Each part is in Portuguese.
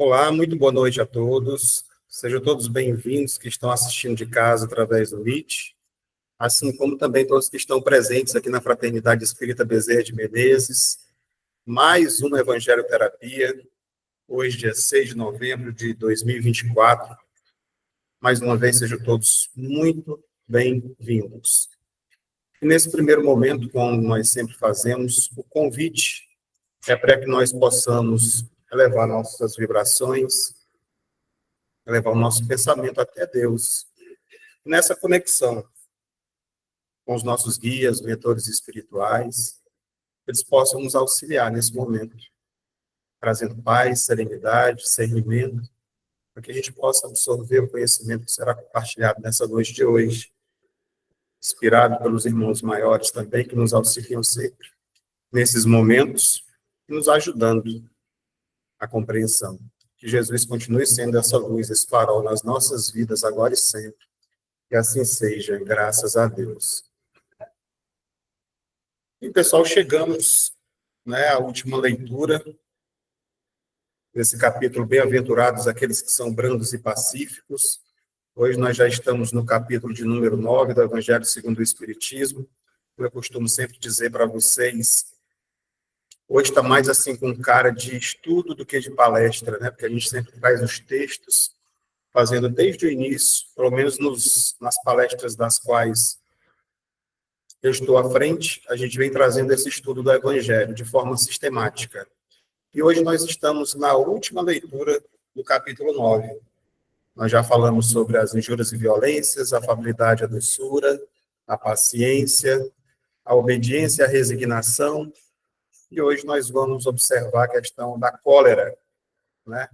Olá, muito boa noite a todos. Sejam todos bem-vindos que estão assistindo de casa através do Meet, assim como também todos que estão presentes aqui na Fraternidade Espírita Bezerra de Menezes. Mais uma Evangelho Terapia, hoje, dia 6 de novembro de 2024. Mais uma vez, sejam todos muito bem-vindos. E nesse primeiro momento, como nós sempre fazemos, o convite é para que nós possamos elevar nossas vibrações, levar o nosso pensamento até Deus. Nessa conexão com os nossos guias, mentores espirituais, eles possam nos auxiliar nesse momento, trazendo paz, serenidade, discernimento, para que a gente possa absorver o conhecimento que será compartilhado nessa noite de hoje, inspirado pelos irmãos maiores também, que nos auxiliam sempre nesses momentos, e nos ajudando a compreensão. Que Jesus continue sendo essa luz, esse farol nas nossas vidas, agora e sempre. Que assim seja, graças a Deus. E, pessoal, chegamos, à última leitura desse capítulo, Bem-aventurados aqueles que são brandos e pacíficos. Hoje nós já estamos no capítulo de número 9 do Evangelho segundo o Espiritismo. Eu costumo sempre dizer para vocês, hoje está mais assim com cara de estudo do que de palestra, né? Porque a gente sempre traz os textos, fazendo desde o início, pelo menos nas palestras das quais eu estou à frente, a gente vem trazendo esse estudo do Evangelho de forma sistemática. E hoje nós estamos na última leitura do capítulo 9. Nós já falamos sobre as injúrias e violências, a afabilidade e a doçura, a paciência, a obediência e a resignação. E hoje nós vamos observar a questão da cólera, né?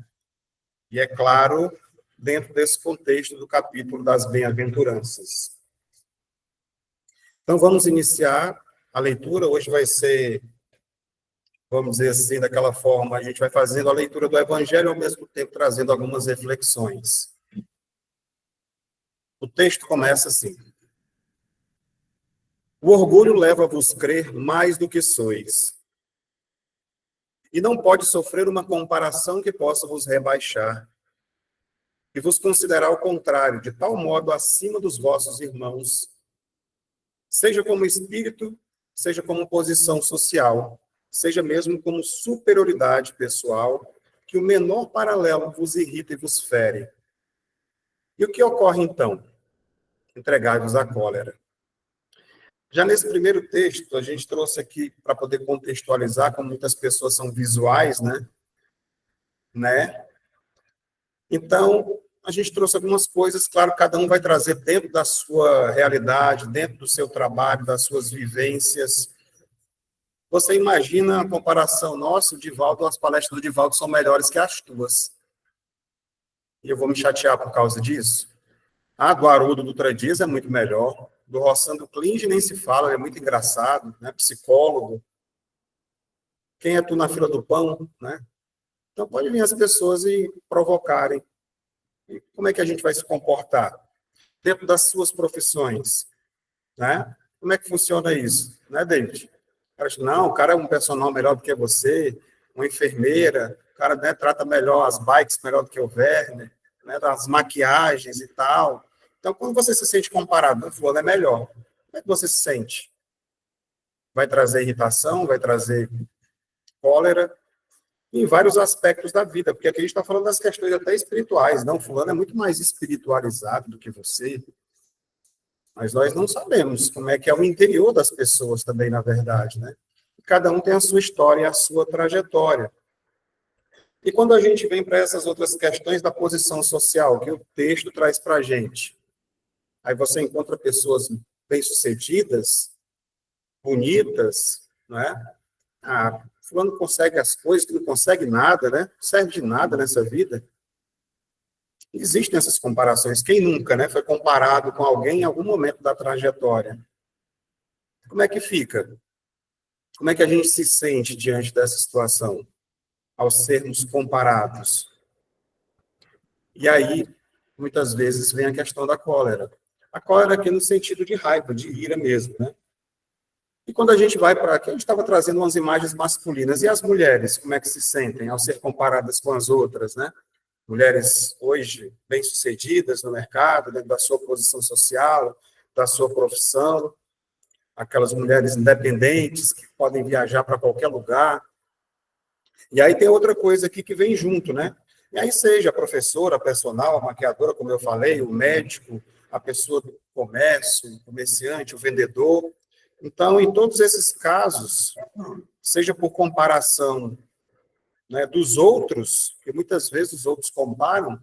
E é claro, dentro desse contexto do capítulo das bem-aventuranças. Então, vamos iniciar a leitura. Hoje vai ser, vamos dizer assim, daquela forma, a gente vai fazendo a leitura do Evangelho, ao mesmo tempo trazendo algumas reflexões. O texto começa assim: o orgulho leva-vos a crer mais do que sois, e não pode sofrer uma comparação que possa vos rebaixar, e vos considerar o contrário, de tal modo acima dos vossos irmãos, seja como espírito, seja como posição social, seja mesmo como superioridade pessoal, que o menor paralelo vos irrita e vos fere. E o que ocorre então? Entregai-vos à cólera. Já nesse primeiro texto, a gente trouxe aqui para poder contextualizar, como muitas pessoas são visuais, né? Então, a gente trouxe algumas coisas, claro, cada um vai trazer dentro da sua realidade, dentro do seu trabalho, das suas vivências. Você imagina a comparação nossa, o Divaldo, as palestras do Divaldo são melhores que as tuas. E eu vou me chatear por causa disso? A do Haroldo Dutra Dias é muito melhor. Do Rossandro Klinge nem se fala, é muito engraçado, né? Psicólogo. Quem é tu na fila do pão, né? Então, pode vir as pessoas e provocarem. E como é que a gente vai se comportar? Dentro das suas profissões, né? Como é que funciona isso? Né, David? Não, o cara é um personal melhor do que você, uma enfermeira, o cara, né, trata melhor as bikes melhor do que o Werner, né, das maquiagens e tal. Então, quando você se sente comparado, o fulano é melhor. Como é que você se sente? Vai trazer irritação, vai trazer cólera, em vários aspectos da vida, porque aqui a gente está falando das questões até espirituais. Não, fulano é muito mais espiritualizado do que você, mas nós não sabemos como é que é o interior das pessoas também, na verdade, né? Cada um tem a sua história e a sua trajetória. E quando a gente vem para essas outras questões da posição social, que o texto traz para a gente, aí você encontra pessoas bem-sucedidas, bonitas, né? Ah, fulano consegue as coisas, que não consegue nada, né? Não serve de nada nessa vida. Existem essas comparações. Quem nunca, né, foi comparado com alguém em algum momento da trajetória? Como é que fica? Como é que a gente se sente diante dessa situação, ao sermos comparados? E aí, muitas vezes, vem a questão da cólera. A cólera aqui no sentido de raiva, de ira mesmo, né? E quando a gente vai para aqui, a gente estava trazendo umas imagens masculinas. E as mulheres, como é que se sentem ao ser comparadas com as outras, né? Mulheres hoje bem-sucedidas no mercado, dentro da sua posição social, da sua profissão, aquelas mulheres independentes que podem viajar para qualquer lugar. E aí tem outra coisa aqui que vem junto, né? E aí seja a professora, a personal, a maquiadora, como eu falei, o médico, a pessoa do comércio, o comerciante, o vendedor. Então, em todos esses casos, seja por comparação, né, dos outros, que muitas vezes os outros comparam,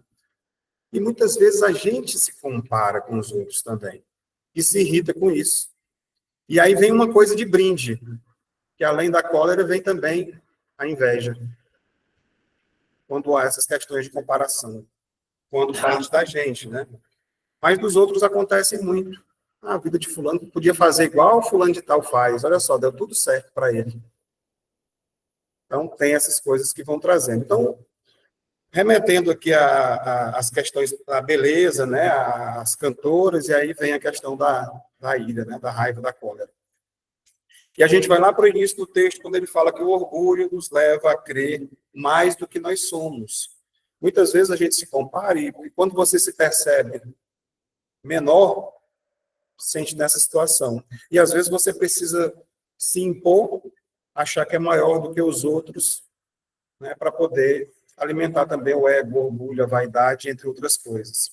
e muitas vezes a gente se compara com os outros também, e se irrita com isso. E aí vem uma coisa de brinde, que além da cólera vem também a inveja, quando há essas questões de comparação, quando falamos da gente, né? Mas dos outros acontece muito. A vida de fulano podia fazer igual fulano de tal faz, olha só, deu tudo certo para ele. Então, tem essas coisas que vão trazendo. Então, remetendo aqui às questões da beleza, né, as cantoras, e aí vem a questão da ira, né, da raiva, da cólera. E a gente vai lá para o início do texto, quando ele fala que o orgulho nos leva a crer mais do que nós somos. Muitas vezes a gente se compara e quando você se percebe menor, sente nessa situação. E às vezes você precisa se impor, achar que é maior do que os outros, né, para poder alimentar também o ego, o orgulho, a vaidade, entre outras coisas.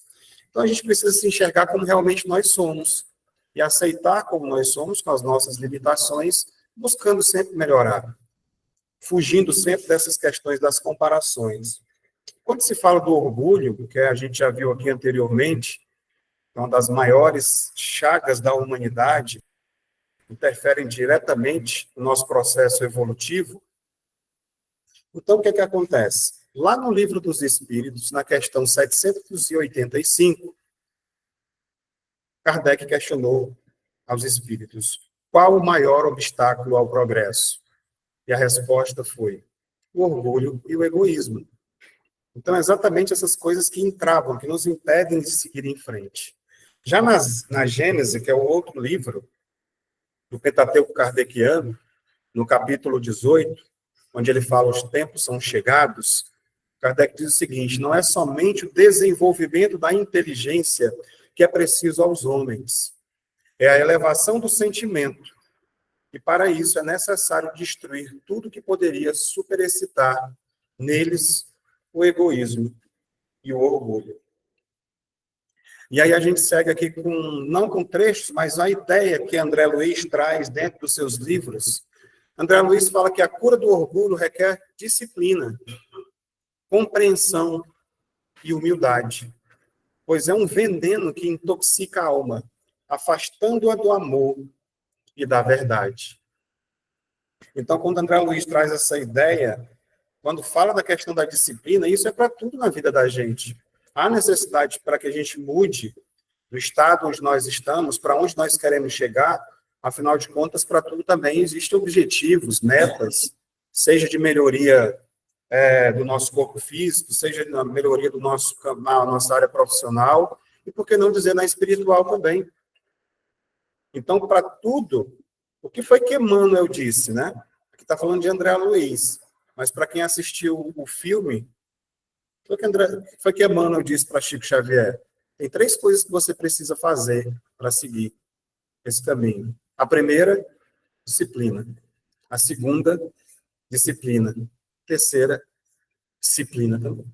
Então a gente precisa se enxergar como realmente nós somos e aceitar como nós somos, com as nossas limitações, buscando sempre melhorar, fugindo sempre dessas questões das comparações. Quando se fala do orgulho, que a gente já viu aqui anteriormente, uma das maiores chagas da humanidade, interferem diretamente no nosso processo evolutivo. Então, o que acontece? Lá no Livro dos Espíritos, na questão 785, Kardec questionou aos espíritos qual o maior obstáculo ao progresso. E a resposta foi o orgulho e o egoísmo. Então, exatamente essas coisas que entravam, que nos impedem de seguir em frente. Já na Gênese, que é o outro livro do Pentateuco Kardeciano, no capítulo 18, onde ele fala os tempos são chegados, Kardec diz o seguinte: não é somente o desenvolvimento da inteligência que é preciso aos homens, é a elevação do sentimento. E para isso é necessário destruir tudo que poderia superexcitar neles o egoísmo e o orgulho. E aí a gente segue aqui não com trechos, mas a ideia que André Luiz traz dentro dos seus livros. André Luiz fala que a cura do orgulho requer disciplina, compreensão e humildade, pois é um veneno que intoxica a alma, afastando-a do amor e da verdade. Então, quando André Luiz traz essa ideia, quando fala da questão da disciplina, isso é para tudo na vida da gente. Há necessidade para que a gente mude do estado onde nós estamos, para onde nós queremos chegar. Afinal de contas, para tudo também existem objetivos, metas, seja de melhoria do nosso corpo físico, seja na melhoria na nossa área profissional, e por que não dizer na espiritual também. Então, para tudo, o que foi que Emmanuel disse, né? Aqui está falando de André Luiz, mas para quem assistiu o filme, foi que Emmanuel disse para Chico Xavier: tem 3 coisas que você precisa fazer para seguir esse caminho. A primeira, disciplina. A segunda, disciplina. A terceira, disciplina também.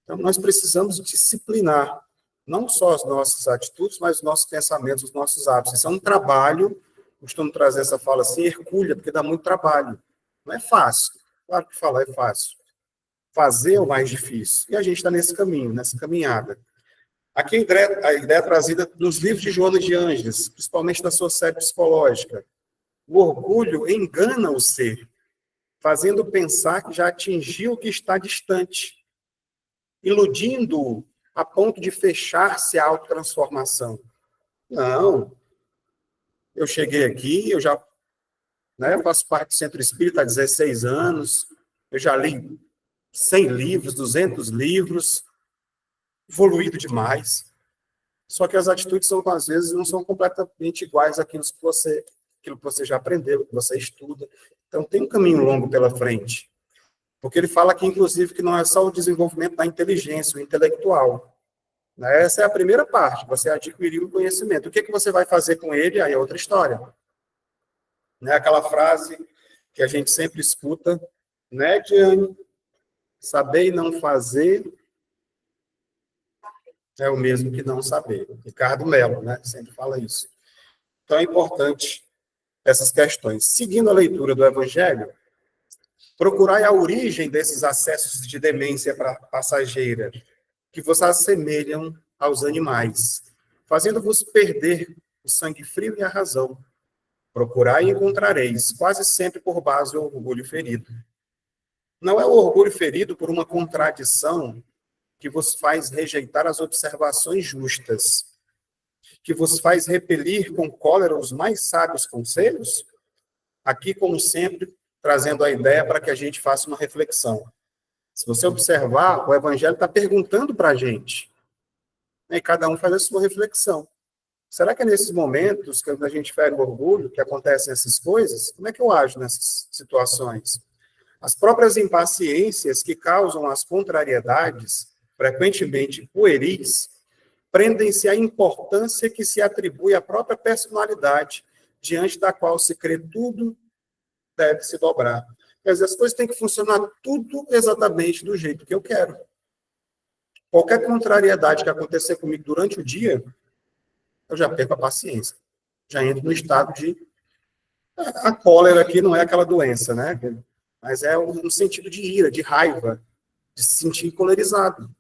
Então, nós precisamos disciplinar não só as nossas atitudes, mas os nossos pensamentos, os nossos hábitos. Isso é um trabalho, costumo trazer essa fala assim, hercúlea, porque dá muito trabalho. Não é fácil. Claro que falar é fácil. Fazer é o mais difícil. E a gente está nesse caminho, nessa caminhada. Aqui a ideia é trazida nos livros de Joana de Ângeles, principalmente na sua série psicológica. O orgulho engana o ser, fazendo pensar que já atingiu o que está distante, iludindo-o a ponto de fechar-se à autotransformação. Não, eu cheguei aqui, eu já faço parte do Centro Espírita há 16 anos, eu já li 100 livros, 200 livros, evoluído demais. Só que as atitudes, às vezes, não são completamente iguais àquilo que você aquilo que você já aprendeu, que você estuda. Então, tem um caminho longo pela frente. Porque ele fala aqui, inclusive, que não é só o desenvolvimento da inteligência, o intelectual. Né? Essa é a primeira parte, você adquirir o conhecimento. O que você vai fazer com ele, aí é outra história. Né? Aquela frase que a gente sempre escuta, né, Diane? Saber e não fazer é o mesmo que não saber. Ricardo Mello, né, sempre fala isso. Então, é importante essas questões. Seguindo a leitura do Evangelho, procurai a origem desses acessos de demência passageira, que vos assemelham aos animais, fazendo-vos perder o sangue frio e a razão. Procurai e encontrareis, quase sempre por base o orgulho ferido. Não é o orgulho ferido por uma contradição que vos faz rejeitar as observações justas, que vos faz repelir com cólera os mais sábios conselhos? Aqui, como sempre, trazendo a ideia para que a gente faça uma reflexão. Se você observar, o Evangelho está perguntando para a gente, né, e cada um faz a sua reflexão. Será que é nesses momentos, que a gente fere o orgulho, que acontecem essas coisas, como é que eu ajo nessas situações? As próprias impaciências que causam as contrariedades, frequentemente pueris, prendem-se à importância que se atribui à própria personalidade, diante da qual se crê tudo deve se dobrar. Quer dizer, as coisas têm que funcionar tudo exatamente do jeito que eu quero. Qualquer contrariedade que acontecer comigo durante o dia, eu já perco a paciência. Já entro no estado de... A cólera aqui não é aquela doença, né? Mas é um sentido de ira, de raiva, de se sentir colerizado.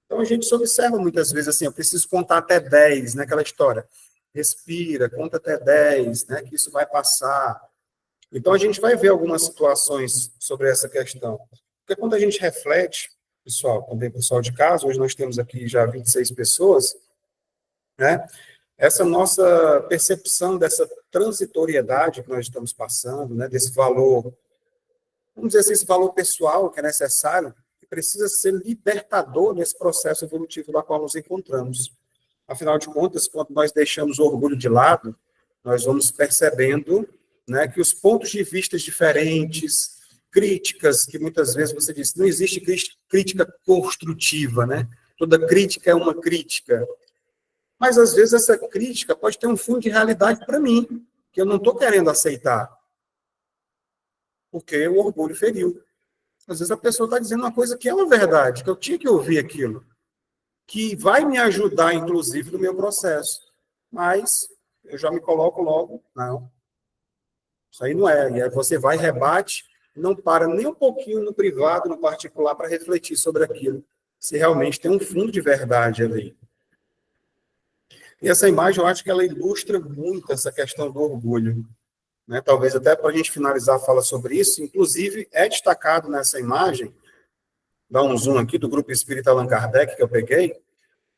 Então, a gente se observa muitas vezes assim, eu preciso contar até 10, né? Aquela história. Respira, conta até 10, né? Que isso vai passar. Então, a gente vai ver algumas situações sobre essa questão. Porque quando a gente reflete, pessoal, também pessoal de casa, hoje nós temos aqui já 26 pessoas, né? Essa nossa percepção dessa transitoriedade que nós estamos passando, né? Desse valor, vamos dizer assim, esse valor pessoal que é necessário, que precisa ser libertador nesse processo evolutivo da qual nos encontramos. Afinal de contas, quando nós deixamos o orgulho de lado, nós vamos percebendo, né, que os pontos de vista diferentes, críticas, que muitas vezes você diz, não existe crítica construtiva, né? Toda crítica é uma crítica. Mas, às vezes, essa crítica pode ter um fundo de realidade para mim, que eu não estou querendo aceitar, porque o orgulho feriu. Às vezes a pessoa está dizendo uma coisa que é uma verdade, que eu tinha que ouvir aquilo, que vai me ajudar, inclusive, no meu processo. Mas eu já me coloco logo, não, isso aí não é. E aí você vai, rebate, não para nem um pouquinho no privado, no particular, para refletir sobre aquilo, se realmente tem um fundo de verdade ali. E essa imagem, eu acho que ela ilustra muito essa questão do orgulho. Né? Talvez até para a gente finalizar a fala sobre isso, inclusive é destacado nessa imagem, dá um zoom aqui do Grupo Espírita Allan Kardec, que eu peguei,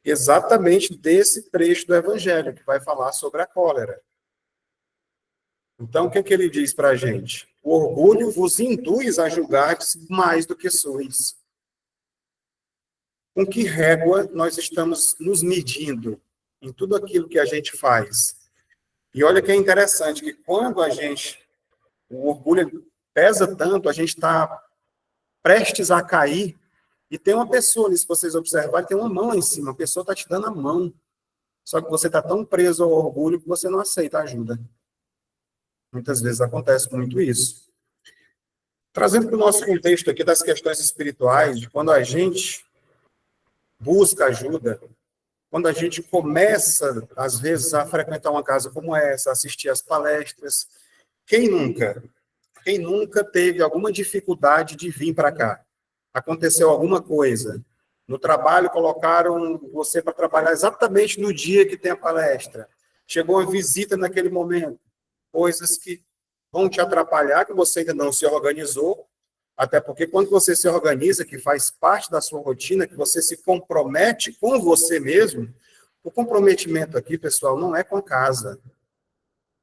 exatamente desse trecho do Evangelho, que vai falar sobre a cólera. Então, o que é que ele diz para a gente? O orgulho vos induz a julgar mais do que sois. Com que régua nós estamos nos medindo em tudo aquilo que a gente faz? E olha que é interessante, que quando o orgulho pesa tanto, a gente está prestes a cair, e tem uma pessoa ali, se vocês observarem, tem uma mão lá em cima, a pessoa está te dando a mão. Só que você está tão preso ao orgulho que você não aceita ajuda. Muitas vezes acontece muito isso. Trazendo para o nosso contexto aqui das questões espirituais, de quando a gente busca ajuda, quando a gente começa, às vezes, a frequentar uma casa como essa, assistir às palestras, quem nunca? Quem nunca teve alguma dificuldade de vir para cá? Aconteceu alguma coisa? No trabalho, colocaram você para trabalhar exatamente no dia que tem a palestra. Chegou uma visita naquele momento. Coisas que vão te atrapalhar, que você ainda não se organizou, até porque quando você se organiza, que faz parte da sua rotina, que você se compromete com você mesmo, o comprometimento aqui, pessoal, não é com a casa,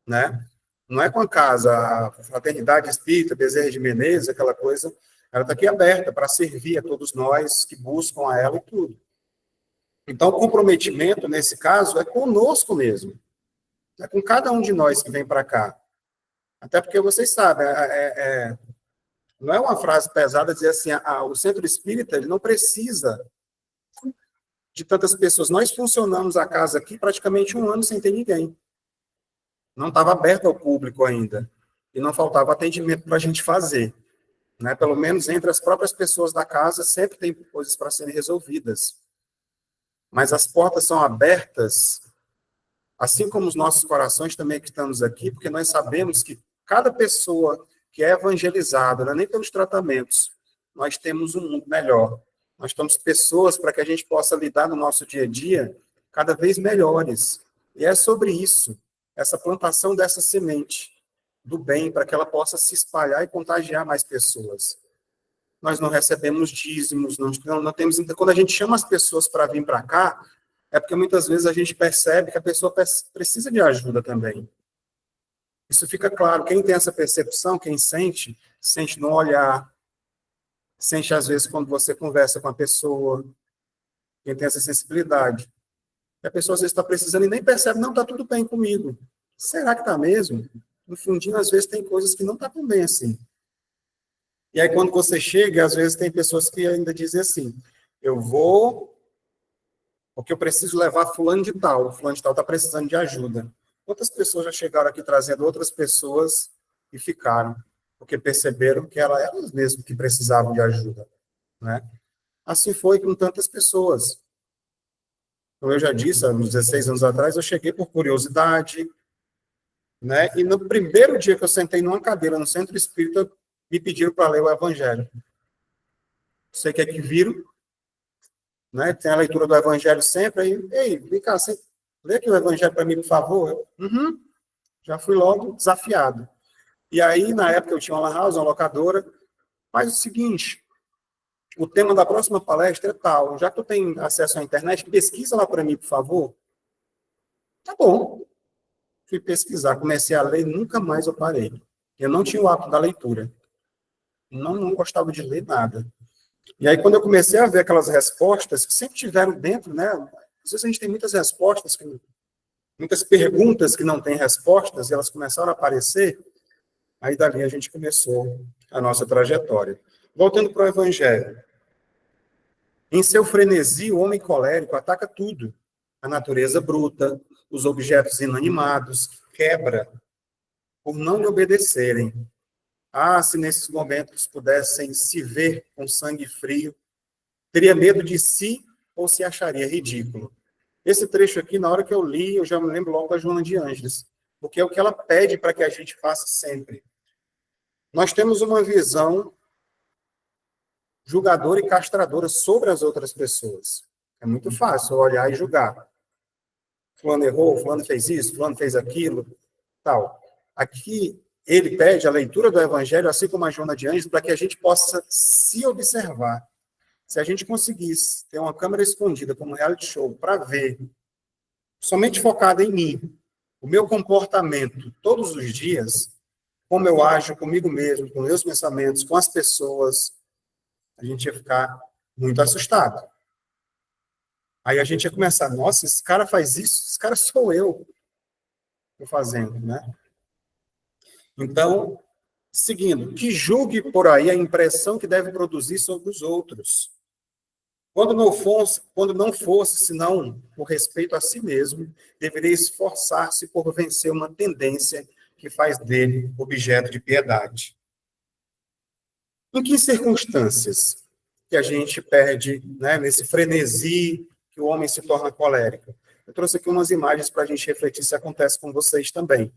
né? Não é com a casa, a Fraternidade Espírita, Bezerra de Menezes, aquela coisa, ela está aqui aberta para servir a todos nós que buscam a ela e tudo. Então, o comprometimento, nesse caso, é conosco mesmo. É com cada um de nós que vem para cá. Até porque vocês sabem, não é uma frase pesada dizer assim, o centro espírita ele não precisa de tantas pessoas. Nós funcionamos a casa aqui praticamente 1 ano sem ter ninguém. Não estava aberto ao público ainda. E não faltava atendimento para a gente fazer. Né? Pelo menos entre as próprias pessoas da casa, sempre tem coisas para serem resolvidas. Mas as portas são abertas, assim como os nossos corações também que estamos aqui, porque nós sabemos que cada pessoa que é evangelizada, não é nem pelos tratamentos, nós temos um mundo melhor. Nós temos pessoas para que a gente possa lidar no nosso dia a dia cada vez melhores. E é sobre isso, essa plantação dessa semente do bem, para que ela possa se espalhar e contagiar mais pessoas. Nós não recebemos dízimos, não temos. Quando a gente chama as pessoas para vir para cá, é porque muitas vezes a gente percebe que a pessoa precisa de ajuda também. Isso fica claro. Quem tem essa percepção, quem sente, sente no olhar, sente às vezes quando você conversa com a pessoa, quem tem essa sensibilidade. A pessoa às vezes está precisando e nem percebe, não, está tudo bem comigo. Será que está mesmo? No fundinho, às vezes, tem coisas que não estão tão bem assim. E aí, quando você chega, às vezes tem pessoas que ainda dizem assim, eu vou, porque eu preciso levar fulano de tal está precisando de ajuda. Quantas pessoas já chegaram aqui trazendo outras pessoas e ficaram, porque perceberam que eram elas mesmas que precisavam de ajuda, né? Assim foi com tantas pessoas. Como eu já disse, há uns 16 anos atrás, eu cheguei por curiosidade, né? E no primeiro dia que eu sentei numa cadeira no centro espírita, me pediram para ler o Evangelho. Sei que é que viram, né? Tem a leitura do Evangelho sempre, aí, ei, vem cá, lê aqui o Evangelho para mim, por favor. Uhum. Já fui logo desafiado. E aí, na época, eu tinha uma lan house, uma locadora, faz o seguinte, o tema da próxima palestra é tal, já que tu tem acesso à internet, pesquisa lá para mim, por favor. Tá bom. Fui pesquisar, comecei a ler, nunca mais eu parei. Eu não tinha o hábito da leitura. Não gostava de ler nada. E aí, quando eu comecei a ver aquelas respostas, que sempre tiveram dentro, né? Às vezes a gente tem muitas respostas, muitas perguntas que não têm respostas, e elas começaram a aparecer, aí dali a gente começou a nossa trajetória. Voltando para o Evangelho. Em seu frenesi, o homem colérico ataca tudo. A natureza bruta, os objetos inanimados, quebra por não lhe obedecerem. Ah, se nesses momentos pudessem se ver com sangue frio, teria medo de si ou se acharia ridículo. Esse trecho aqui, na hora que eu li, eu já me lembro logo da Joana de Ângeles, porque é o que ela pede para que a gente faça sempre. Nós temos uma visão julgadora e castradora sobre as outras pessoas. É muito fácil olhar e julgar. Fulano errou, fulano fez isso, fulano fez aquilo, tal. Aqui, ele pede a leitura do Evangelho, assim como a Joana de Ângeles, para que a gente possa se observar. Se a gente conseguisse ter uma câmera escondida como reality show para ver, somente focada em mim, o meu comportamento todos os dias, como eu ajo comigo mesmo, com meus pensamentos, com as pessoas, a gente ia ficar muito assustado. Aí a gente ia começar, nossa, esse cara faz isso, esse cara sou eu fazendo, né? Então, seguindo, que julgue por aí a impressão que deve produzir sobre os outros. Quando não fosse, senão por respeito a si mesmo, deveria esforçar-se por vencer uma tendência que faz dele objeto de piedade. Em que circunstâncias que a gente perde, né, nesse frenesi que o homem se torna colérico? Eu trouxe aqui umas imagens para a gente refletir se acontece com vocês também.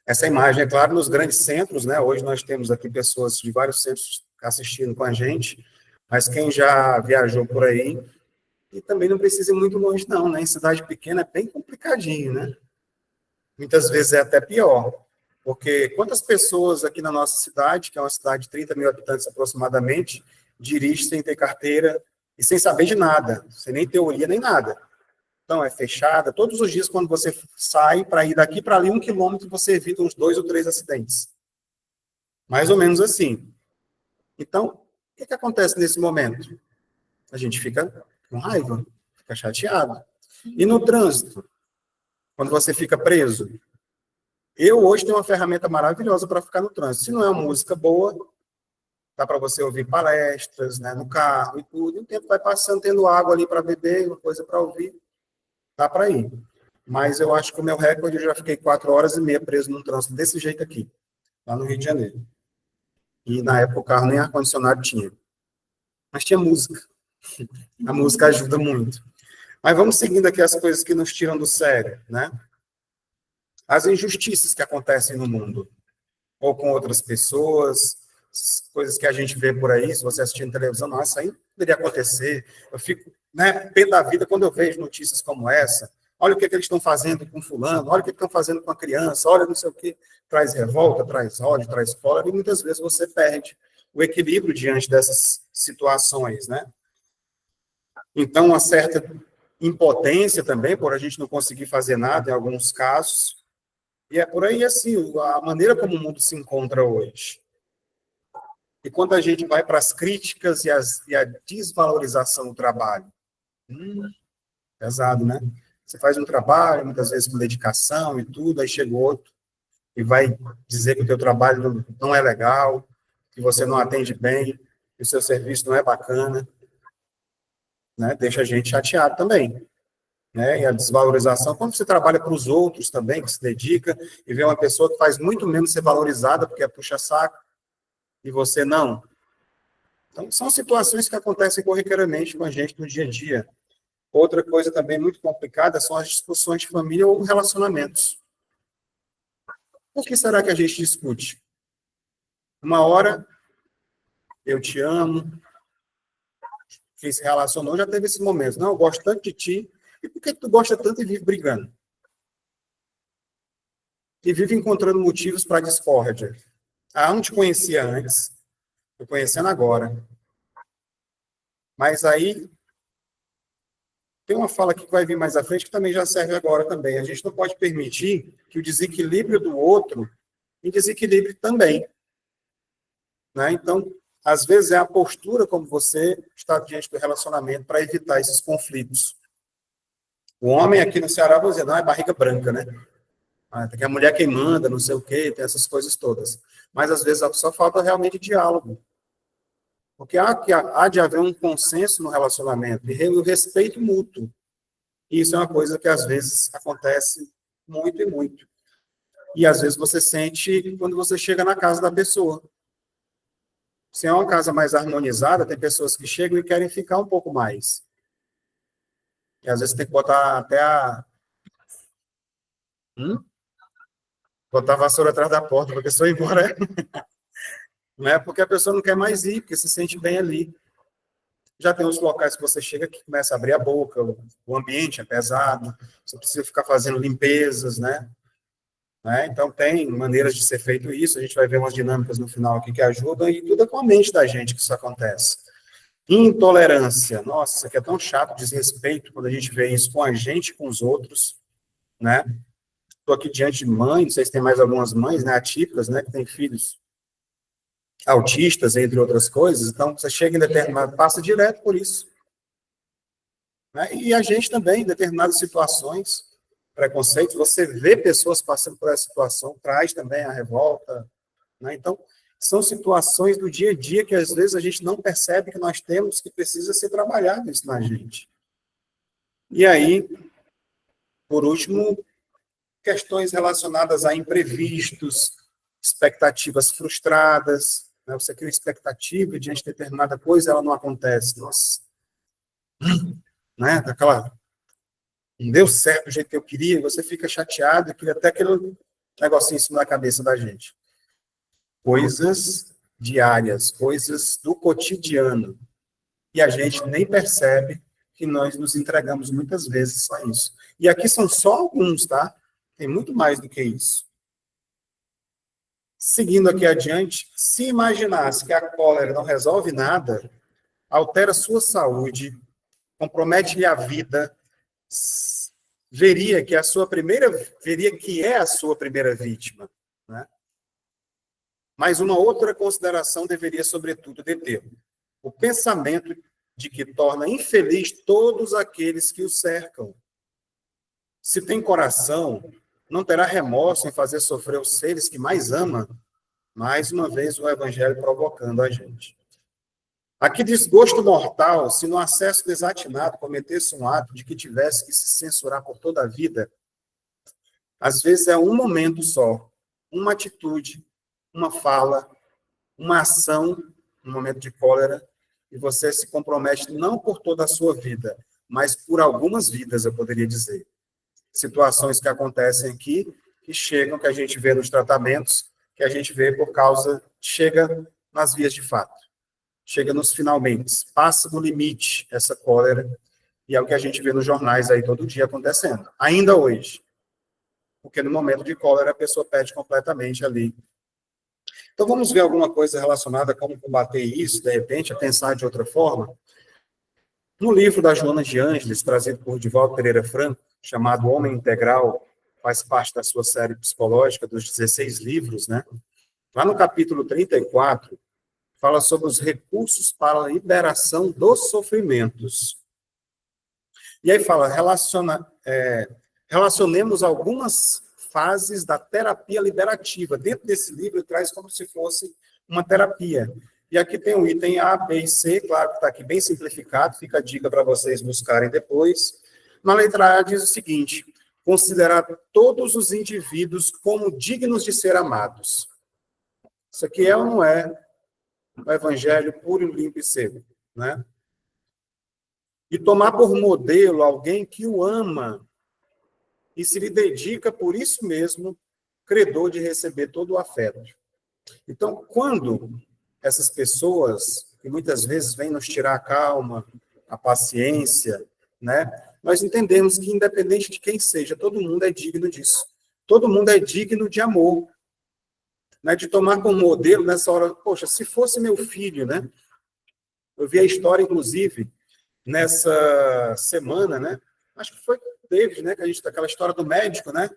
Essa imagem, é claro, nos grandes centros, né? Hoje nós temos aqui pessoas de vários centros assistindo com a gente, mas quem já viajou por aí, e também não precisa ir muito longe, não, né? Em cidade pequena é bem complicadinho, né? Muitas vezes é até pior, porque quantas pessoas aqui na nossa cidade, que é uma cidade de 30 mil habitantes aproximadamente, dirigem sem ter carteira e sem saber de nada, sem nem teoria nem nada. Então, é fechada. Todos os dias, quando você sai para ir daqui para ali 1 quilômetro, você evita uns 2 ou 3 acidentes. Mais ou menos assim. Então, o que acontece nesse momento? A gente fica com raiva, fica chateado. E no trânsito? Quando você fica preso. Eu hoje tenho uma ferramenta maravilhosa para ficar no trânsito. Se não é uma música boa, dá para você ouvir palestras, né, no carro e tudo. E o tempo vai passando, tendo água ali para beber, uma coisa para ouvir, dá para ir. Mas eu acho que o meu recorde, eu já fiquei 4 horas e meia preso num trânsito desse jeito aqui, lá no Rio de Janeiro. E na época o carro nem ar-condicionado tinha. Mas tinha música. A música ajuda muito. Mas vamos seguindo aqui as coisas que nos tiram do sério, né? As injustiças que acontecem no mundo, ou com outras pessoas, coisas que a gente vê por aí, se você assistir na televisão, nossa, isso aí não poderia acontecer. Eu fico, né, pé da vida quando eu vejo notícias como essa. Olha o que eles estão fazendo com fulano, olha o que estão fazendo com a criança, olha não sei o que. Traz revolta, traz ódio, traz cólera, e muitas vezes você perde o equilíbrio diante dessas situações, né? Então, uma certa impotência também, por a gente não conseguir fazer nada em alguns casos. E é por aí, assim, a maneira como o mundo se encontra hoje. E quando a gente vai para as críticas e a desvalorização do trabalho, pesado, né? Você faz um trabalho, muitas vezes com dedicação e tudo, aí chega outro e vai dizer que o teu trabalho não é legal, que você não atende bem, que o seu serviço não é bacana, né? Deixa a gente chateado também. Né? E a desvalorização, quando você trabalha para os outros também, que se dedica, e vê uma pessoa que faz muito menos ser valorizada, porque é puxa-saco, e você não. Então, são situações que acontecem corriqueiramente com a gente no dia a dia. Outra coisa também muito complicada são as discussões de família ou relacionamentos. Por que será que a gente discute? Uma hora, eu te amo, quem se relacionou já teve esse momento. Não, eu gosto tanto de ti, e por que tu gosta tanto e vive brigando? E vive encontrando motivos para discórdia. Ah, eu não te conhecia antes, estou conhecendo agora. Mas aí, tem uma fala aqui que vai vir mais à frente, que também já serve agora também. A gente não pode permitir que o desequilíbrio do outro me desequilibre também. Né? Então, às vezes é a postura como você está diante do relacionamento para evitar esses conflitos. O homem aqui no Ceará, vou dizer, não, é barriga branca, né? Tem a mulher quem manda, não sei o quê, tem essas coisas todas. Mas, às vezes, só falta realmente diálogo. Porque há de haver um consenso no relacionamento e o respeito mútuo. E isso é uma coisa que, às vezes, acontece muito e muito. E, às vezes, você sente quando você chega na casa da pessoa. Se é uma casa mais harmonizada, tem pessoas que chegam e querem ficar um pouco mais. E, às vezes, tem que botar até botar a vassoura atrás da porta para a pessoa ir embora. Não é porque a pessoa não quer mais ir, porque se sente bem ali. Já tem os locais que você chega que começa a abrir a boca, o ambiente é pesado, você precisa ficar fazendo limpezas, né? Então, tem maneiras de ser feito isso, a gente vai ver umas dinâmicas no final aqui que ajudam, e tudo é com a mente da gente que isso acontece. Intolerância. Nossa, isso aqui é tão chato, desrespeito, quando a gente vê isso com a gente e com os outros, né? Estou aqui diante de mães, não sei se tem mais algumas mães, né, atípicas, né, que têm filhos autistas, entre outras coisas, então você chega em determinado, passa direto por isso. Né? E a gente também, em determinadas situações, preconceito, você vê pessoas passando por essa situação, traz também a revolta. Né? Então, são situações do dia a dia que, às vezes, a gente não percebe que nós temos, que precisa ser trabalhado isso na gente. E aí, por último, questões relacionadas a imprevistos, expectativas frustradas. Né? Você cria expectativa diante de determinada coisa, ela não acontece. Nossa. Né? Aquela não deu certo do jeito que eu queria, você fica chateado e cria até aquele negocinho em cima da cabeça da gente. Coisas diárias, coisas do cotidiano. E a gente nem percebe que nós nos entregamos muitas vezes a isso. E aqui são só alguns, tá? Tem muito mais do que isso. Seguindo aqui adiante, se imaginasse que a cólera não resolve nada, altera sua saúde, compromete-lhe a vida, veria que é a sua primeira vítima, né? Mas uma outra consideração deveria, sobretudo, deter o pensamento de que torna infeliz todos aqueles que o cercam. Se tem coração, não terá remorso em fazer sofrer os seres que mais ama. Mais uma vez, o Evangelho provocando a gente. A que desgosto mortal, se no acesso desatinado cometesse um ato de que tivesse que se censurar por toda a vida. Às vezes é um momento só, uma atitude, uma fala, uma ação, um momento de cólera, e você se compromete não por toda a sua vida, mas por algumas vidas, eu poderia dizer. Situações que acontecem aqui, que chegam, que a gente vê nos tratamentos, que a gente vê por causa, chega nas vias de fato, chega nos finalmente, passa do limite essa cólera, e é o que a gente vê nos jornais aí todo dia acontecendo, ainda hoje. Porque no momento de cólera a pessoa perde completamente ali. Então vamos ver alguma coisa relacionada a como combater isso, de repente, a pensar de outra forma. No livro da Joana de Ângeles, trazido por Divaldo Pereira Franco, chamado Homem Integral, faz parte da sua série psicológica dos 16 livros, né? Lá no capítulo 34, fala sobre os recursos para a liberação dos sofrimentos. E aí fala, relacionemos algumas fases da terapia liberativa. Dentro desse livro, ele traz como se fosse uma terapia. E aqui tem o item A, B e C, claro que está aqui bem simplificado, fica a dica para vocês buscarem depois. Na letra A diz o seguinte: considerar todos os indivíduos como dignos de ser amados. Isso aqui é ou não é o evangelho puro, limpo e seco, né? E tomar por modelo alguém que o ama e se lhe dedica por isso mesmo, credor de receber todo o afeto. Então, quando essas pessoas, que muitas vezes vêm nos tirar a calma, a paciência, né? Nós entendemos que, independente de quem seja, todo mundo é digno disso. Todo mundo é digno de amor. Né? De tomar como modelo nessa hora, poxa, se fosse meu filho, né? Eu vi a história, inclusive, nessa semana, né? Acho que foi David, né? Que a gente aquela história do médico, né?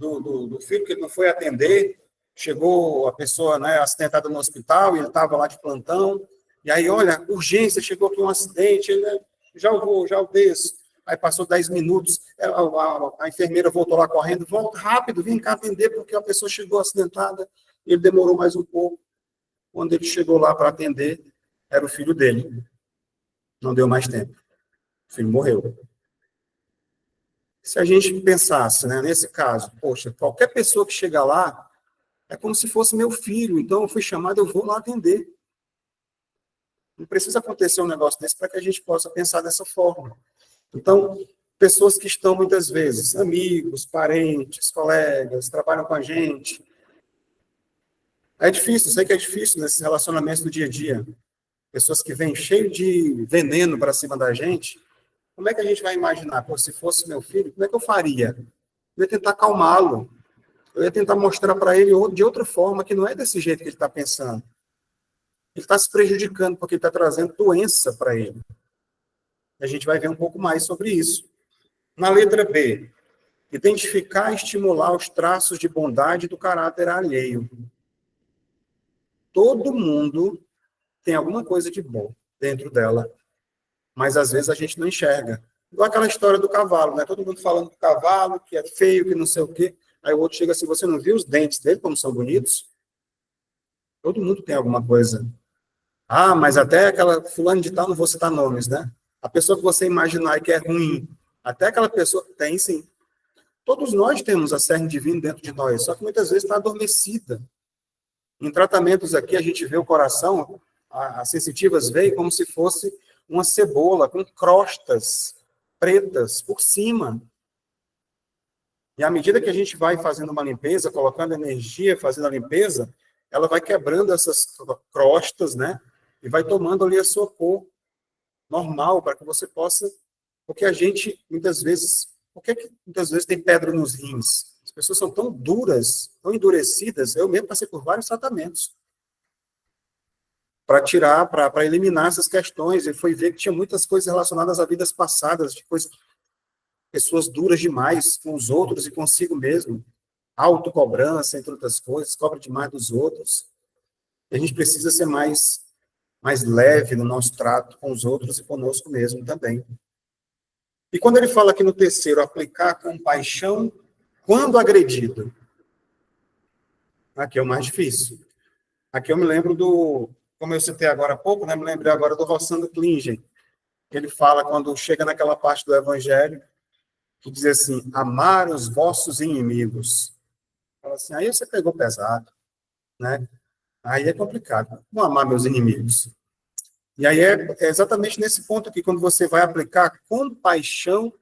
Do filho que ele não foi atender, chegou a pessoa, né, acidentada no hospital, e ele estava lá de plantão, e aí, olha, urgência, chegou aqui um acidente, ele, já o desço. Aí passou 10 minutos, a enfermeira voltou lá correndo, volta rápido, vem cá atender, porque a pessoa chegou acidentada, ele demorou mais um pouco. Quando ele chegou lá para atender, era o filho dele. Não deu mais tempo. O filho morreu. Se a gente pensasse, né, nesse caso, poxa, qualquer pessoa que chega lá é como se fosse meu filho, então eu fui chamado, eu vou lá atender. Não precisa acontecer um negócio desse para que a gente possa pensar dessa forma. Então, pessoas que estão muitas vezes, amigos, parentes, colegas, trabalham com a gente. É difícil, sei que é difícil nesses relacionamentos do dia a dia. Pessoas que vêm cheio de veneno para cima da gente. Como é que a gente vai imaginar? Pô, se fosse meu filho, como é que eu faria? Eu ia tentar acalmá-lo. Eu ia tentar mostrar para ele de outra forma, que não é desse jeito que ele está pensando. Ele está se prejudicando porque ele está trazendo doença para ele. A gente vai ver um pouco mais sobre isso. Na letra B, identificar e estimular os traços de bondade do caráter alheio. Todo mundo tem alguma coisa de bom dentro dela, mas às vezes a gente não enxerga. Igual aquela história do cavalo, né? Todo mundo falando do cavalo, que é feio, que não sei o quê. Aí o outro chega assim, você não viu os dentes dele, como são bonitos? Todo mundo tem alguma coisa. Ah, mas até aquela fulano de tal, não vou citar nomes, né? A pessoa que você imaginar que é ruim, até aquela pessoa tem, sim. Todos nós temos a cerne divina dentro de nós, só que muitas vezes está adormecida. Em tratamentos aqui, a gente vê o coração, as sensitivas veem como se fosse uma cebola com crostas pretas por cima. E à medida que a gente vai fazendo uma limpeza, colocando energia, fazendo a limpeza, ela vai quebrando essas crostas, né? E vai tomando ali a sua cor normal, para que você possa... Porque a gente, muitas vezes... Por que muitas vezes tem pedra nos rins? As pessoas são tão duras, tão endurecidas. Eu mesmo passei por vários tratamentos para tirar, para eliminar essas questões. E foi ver que tinha muitas coisas relacionadas a vidas passadas, de coisas, pessoas duras demais com os outros e consigo mesmo. Autocobrança, entre outras coisas, cobra demais dos outros. A gente precisa ser mais leve no nosso trato com os outros e conosco mesmo também. E quando ele fala aqui no terceiro, aplicar compaixão quando agredido. Aqui é o mais difícil. Aqui eu me lembro como eu citei agora há pouco, né? Me lembrei agora do Rossando Klingen, que ele fala quando chega naquela parte do Evangelho, que diz assim, amar os vossos inimigos. Fala assim, aí você pegou pesado, né? Aí é complicado. Como amar meus inimigos? E aí é exatamente nesse ponto aqui, quando você vai aplicar compaixão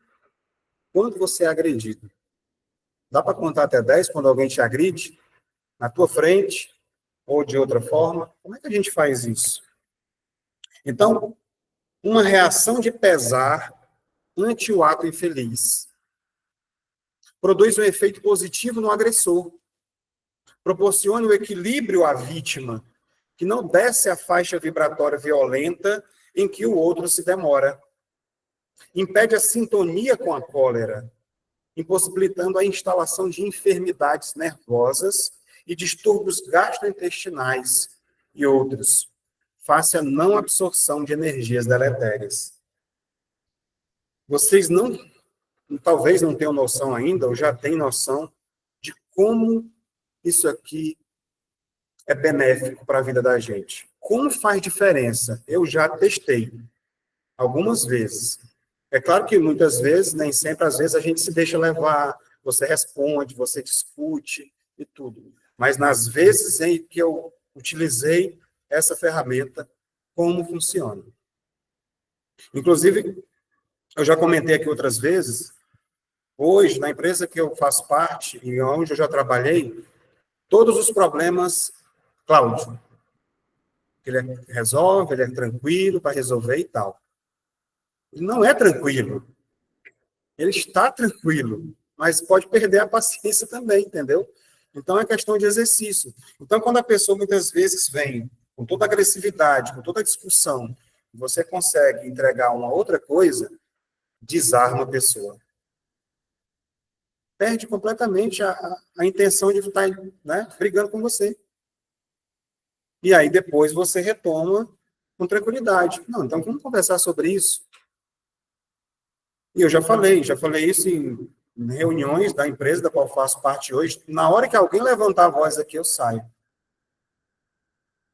quando você é agredido. Dá para contar até 10 quando alguém te agride? Na tua frente, ou de outra forma? Como é que a gente faz isso? Então, uma reação de pesar ante o ato infeliz produz um efeito positivo no agressor. Proporciona o equilíbrio à vítima, que não desce a faixa vibratória violenta em que o outro se demora. Impede a sintonia com a cólera, impossibilitando a instalação de enfermidades nervosas e distúrbios gastrointestinais e outros, face à não absorção de energias deletérias. Vocês talvez não tenham noção ainda, ou já têm noção, de como isso aqui é benéfico para a vida da gente. Como faz diferença? Eu já testei algumas vezes. É claro que muitas vezes, nem sempre, às vezes a gente se deixa levar, você responde, você discute e tudo. Mas nas vezes em que eu utilizei essa ferramenta, como funciona? Inclusive, eu já comentei aqui outras vezes, hoje, na empresa que eu faço parte e onde eu já trabalhei, todos os problemas, Cláudio, ele resolve, ele é tranquilo para resolver e tal. Ele não é tranquilo. Ele está tranquilo, mas pode perder a paciência também, entendeu? Então, é questão de exercício. Então, quando a pessoa muitas vezes vem com toda a agressividade, com toda a discussão, você consegue entregar uma outra coisa, desarma a pessoa. Perde completamente a intenção de estar, né, brigando com você. E aí, depois, você retoma com tranquilidade. Não, então, vamos conversar sobre isso. E eu já falei isso em reuniões da empresa da qual faço parte hoje. Na hora que alguém levantar a voz aqui, eu saio.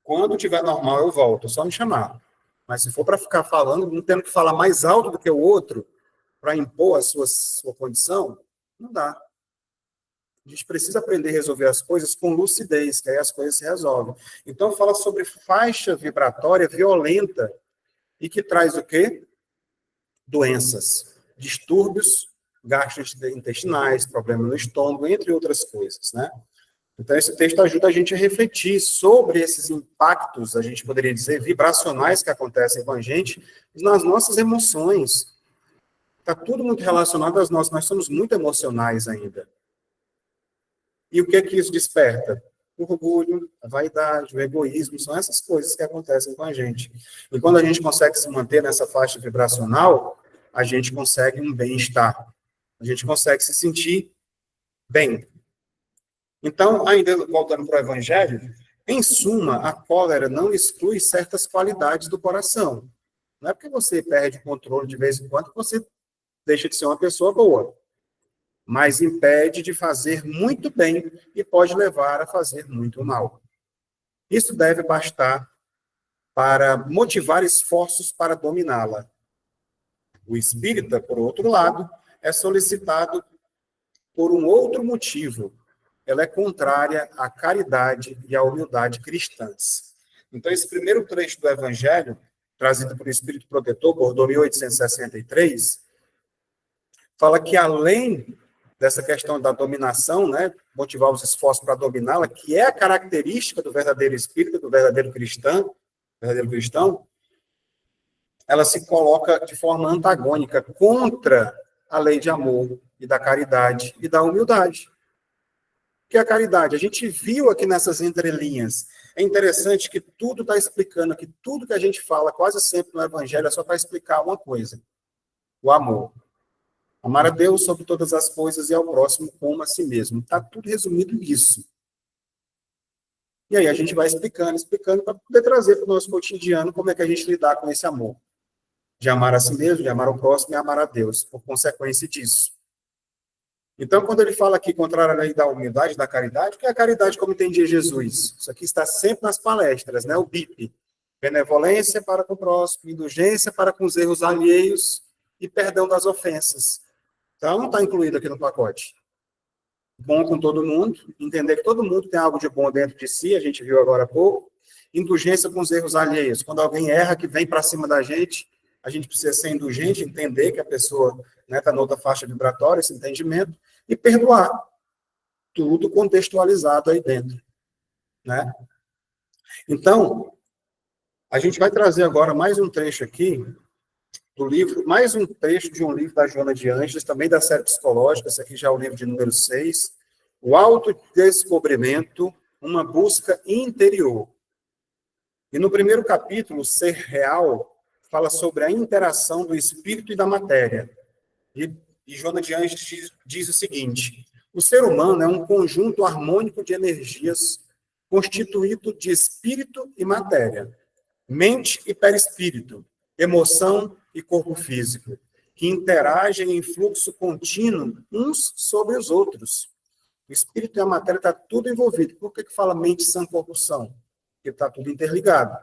Quando tiver normal, eu volto, é só me chamar. Mas se for para ficar falando, não tendo que falar mais alto do que o outro, para impor a sua condição, não dá. A gente precisa aprender a resolver as coisas com lucidez, que aí as coisas se resolvem. Então, fala sobre faixa vibratória violenta e que traz o quê? Doenças, distúrbios gastrointestinais, problema no estômago, entre outras coisas, né? Então, esse texto ajuda a gente a refletir sobre esses impactos, a gente poderia dizer, vibracionais que acontecem com a gente nas nossas emoções. Está tudo muito relacionado às nossas, nós somos muito emocionais ainda. E o que é que isso desperta? O orgulho, a vaidade, o egoísmo, são essas coisas que acontecem com a gente. E quando a gente consegue se manter nessa faixa vibracional, a gente consegue um bem-estar. A gente consegue se sentir bem. Então, ainda voltando para o Evangelho, em suma, a cólera não exclui certas qualidades do coração. Não é porque você perde o controle de vez em quando que você deixa de ser uma pessoa boa. Mas impede de fazer muito bem e pode levar a fazer muito mal. Isso deve bastar para motivar esforços para dominá-la. O espírita, por outro lado, é solicitado por um outro motivo. Ela é contrária à caridade e à humildade cristãs. Então, esse primeiro trecho do Evangelho, trazido por Espírito Protetor, por 1863, fala que além dessa questão da dominação, né, motivar os esforços para dominá-la, que é a característica do verdadeiro espírita, do verdadeiro cristão, ela se coloca de forma antagônica contra a lei de amor e da caridade e da humildade. Que é a caridade. A gente viu aqui nessas entrelinhas. É interessante que tudo está explicando, que tudo que a gente fala quase sempre no Evangelho é só para explicar uma coisa: o amor. Amar a Deus sobre todas as coisas e ao próximo como a si mesmo. Está tudo resumido nisso. E aí a gente vai explicando, para poder trazer para o nosso cotidiano como é que a gente lidar com esse amor. de amar a si mesmo, de amar o próximo e amar a Deus, por consequência disso. Então, quando ele fala aqui contrário à lei da humildade e da caridade, o que é a caridade como entendia Jesus? Isso aqui está sempre nas palestras, né? O BIP. Benevolência para com o próximo, indulgência para com os erros alheios e perdão das ofensas. Então, não está incluído aqui no pacote. Bom com todo mundo, entender que todo mundo tem algo de bom dentro de si, a gente viu agora há pouco. Indulgência com os erros alheios. Quando alguém erra, que vem para cima da gente, a gente precisa ser indulgente, entender que a pessoa está na outra faixa vibratória, esse entendimento, e perdoar. Tudo contextualizado aí dentro. Né? Então, a gente vai trazer agora mais um trecho aqui do livro, mais um trecho de um livro da Joana de Ângeles, também da série psicológica, esse aqui já é o livro de número 6, O Autodescobrimento, uma busca interior. E no primeiro capítulo, Ser Real, fala sobre a interação do espírito e da matéria. E Joana de Ângeles diz o seguinte: o ser humano é um conjunto harmônico de energias constituído de espírito e matéria, mente e perispírito, emoção e corpo físico, que interagem em fluxo contínuo uns sobre os outros. O espírito e a matéria está tudo envolvido. Por que fala mente, sã, corpo, são? Porque está tudo interligado.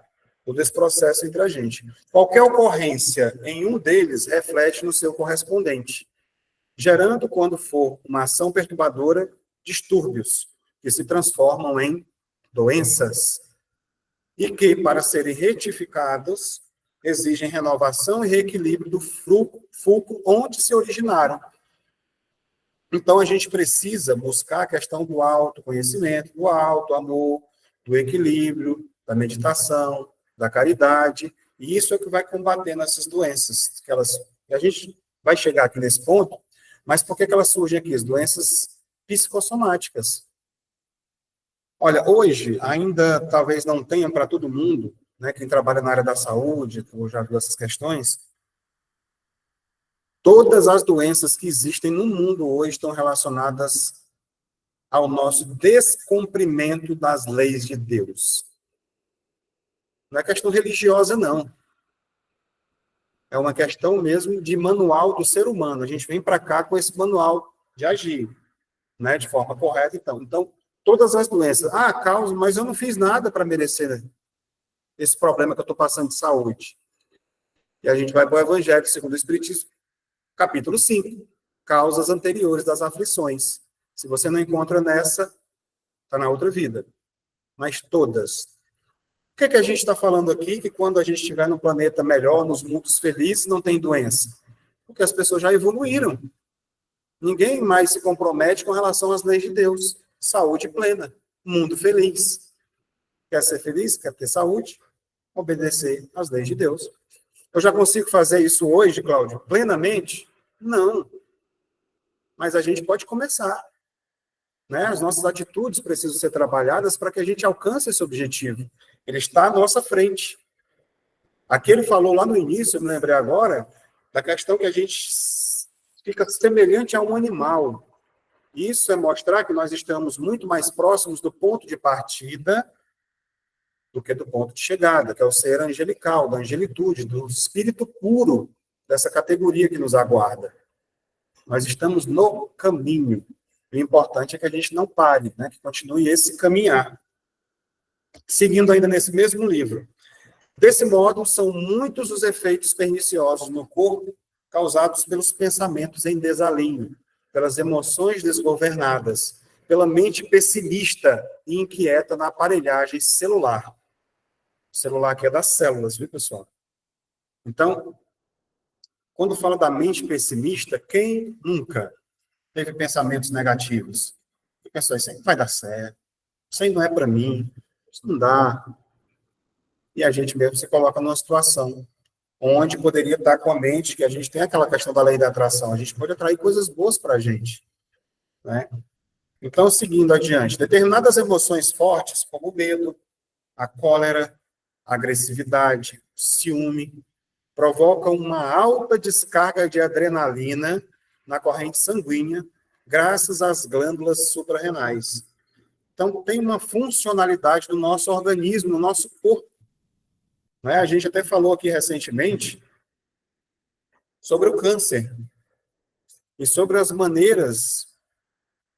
Todo esse processo entre a gente. Qualquer ocorrência em um deles reflete no seu correspondente, gerando, quando for uma ação perturbadora, distúrbios, que se transformam em doenças, e que, para serem retificados, exigem renovação e reequilíbrio do fulcro onde se originaram. Então, a gente precisa buscar a questão do autoconhecimento, do auto-amor, do equilíbrio, da meditação, da caridade, e isso é que vai combatendo essas doenças. A gente vai chegar aqui nesse ponto, mas por que elas surgem aqui? As doenças psicossomáticas. Olha, hoje, ainda talvez não tenha para todo mundo, né, quem trabalha na área da saúde, ou já viu essas questões, todas as doenças que existem no mundo hoje estão relacionadas ao nosso descumprimento das leis de Deus. Não é questão religiosa, não. É uma questão mesmo de manual do ser humano. A gente vem para cá com esse manual de agir, né, de forma correta, então. Todas as doenças. Causa, mas eu não fiz nada para merecer esse problema que eu estou passando de saúde. E a gente vai para o Evangelho segundo o Espiritismo, capítulo 5. Causas anteriores das aflições. Se você não encontra nessa, está na outra vida. Mas todas. O que a gente está falando aqui? Que quando a gente estiver num planeta melhor, nos mundos felizes, não tem doença. Porque as pessoas já evoluíram. Ninguém mais se compromete com relação às leis de Deus. Saúde plena, mundo feliz. Quer ser feliz? Quer ter saúde? Obedecer às leis de Deus. Eu já consigo fazer isso hoje, Cláudio, plenamente? Não. Mas a gente pode começar. Né? As nossas atitudes precisam ser trabalhadas para que a gente alcance esse objetivo. Ele está à nossa frente. Aqui ele falou lá no início, eu me lembrei agora, da questão que a gente fica semelhante a um animal. Isso é mostrar que nós estamos muito mais próximos do ponto de partida do que do ponto de chegada, que é o ser angelical, da angelitude, do espírito puro dessa categoria que nos aguarda. Nós estamos no caminho. O importante é que a gente não pare, né? Que continue esse caminhar. Seguindo ainda nesse mesmo livro. Desse modo, são muitos os efeitos perniciosos no corpo causados pelos pensamentos em desalinho, pelas emoções desgovernadas, pela mente pessimista e inquieta na aparelhagem celular. O celular que é das células, viu, pessoal? Então, quando fala da mente pessimista, quem nunca teve pensamentos negativos? E pensou, isso aí não vai dar certo, isso aí não é para mim, isso não dá. E a gente mesmo se coloca numa situação onde poderia estar com a mente, que a gente tem aquela questão da lei da atração, a gente pode atrair coisas boas para a gente. Né? Então, seguindo adiante, determinadas emoções fortes, como o medo, a cólera, a agressividade, o ciúme, provocam uma alta descarga de adrenalina na corrente sanguínea, graças às glândulas suprarrenais. Então, tem uma funcionalidade do nosso organismo, no nosso corpo. Né? A gente até falou aqui recentemente sobre o câncer e sobre as maneiras.